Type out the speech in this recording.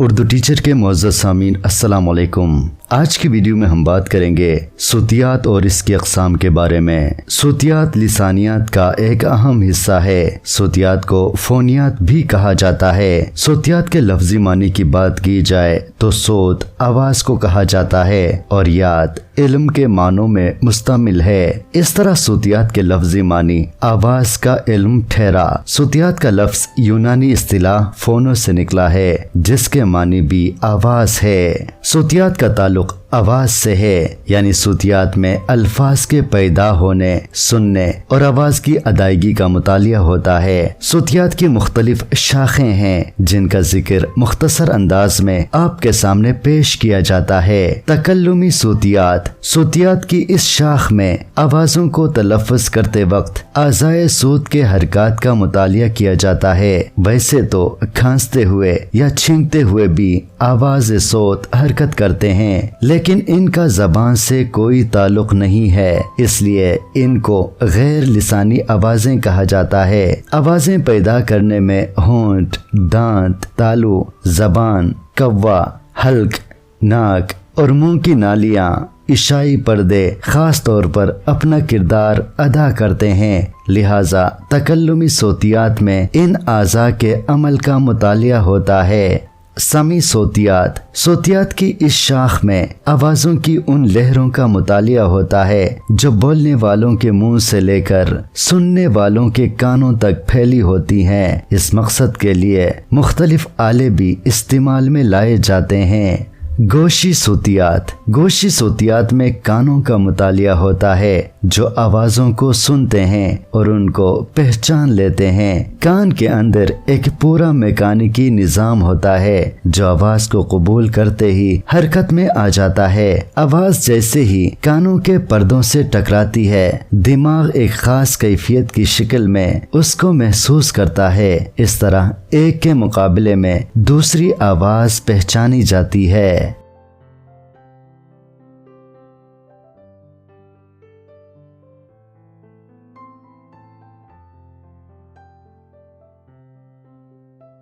Urdu teacher के मुअज़्ज़ज़ सामीन अस्सलाम वालेकुम। आज की वीडियो में हम बात करेंगे सूतियात और इसकी अक़साम के बारे में। सूतियात लिसानियात का एक अहम हिस्सा है। सूतियात को फ़ोनियात भी कहा जाता है। सूतियात के लफ्ज़ी मानी की बात की जाए तो सोत आवाज़ को कहा जाता है और यात इल्म के मानों में मुस्तमिल है। इस तरह सूतियात के लफ्ज़ी मानी आवाज़ का इल्म ठहरा। सूतियात का लफ्ज़ यूनानी इस्तिलाह फ़ोनो से निकला है जिसके मानी भी आवाज़ है। सूतियात का ताल्लुक़ आवाज़ से है, यानी सूतियात में अल्फाज के पैदा होने, सुनने और आवाज़ की अदायगी का मुतालिया होता है। सूतियात की मुख्तलिफ शाखें हैं जिनका जिक्र मुख्तसर अंदाज में आपके सामने पेश किया जाता है। तकल्लुमी सूतियात। सूतियात की इस शाख में आवाज़ों को तलफ़्फ़ुज़ करते वक्त आज़ाए सूत के हरकत का मुतालिया किया जाता है। वैसे तो खांसते हुए या छींकते हुए भी आवाज़ सोत हरकत करते हैं, लेकिन इनका ज़बान से कोई ताल्लुक़ नहीं है, इसलिए इनको गैर लिसानी आवाज़ें कहा जाता है। आवाज़ें पैदा करने में होंठ, दांत, तालू, ज़बान, कव्वा, हल्क, नाक और मुंह की नालियाँ, इशाई पर्दे खास तौर पर अपना किरदार अदा करते हैं। लिहाजा तकल्लुमी सूतियात में इन आज़ा के अमल का मुतालिया होता है। समी सूतियात। सूतियात की इस शाख में आवाज़ों की उन लहरों का मुतालिया होता है जो बोलने वालों के मुंह से लेकर सुनने वालों के कानों तक फैली होती हैं। इस मकसद के लिए मुख्तलिफ आले भी इस्तेमाल में लाए जाते हैं। गोशी सूतियात। गोशी सूतियात में कानों का मुतालिया होता है जो आवाज़ों को सुनते हैं और उनको पहचान लेते हैं। कान के अंदर एक पूरा मैकेनिकी निज़ाम होता है जो आवाज़ को कबूल करते ही हरकत में आ जाता है। आवाज़ जैसे ही कानों के पर्दों से टकराती है, दिमाग एक खास कैफियत की शक्ल में उसको महसूस करता है। इस तरह एक के मुकाबले में दूसरी आवाज़ पहचानी जाती है।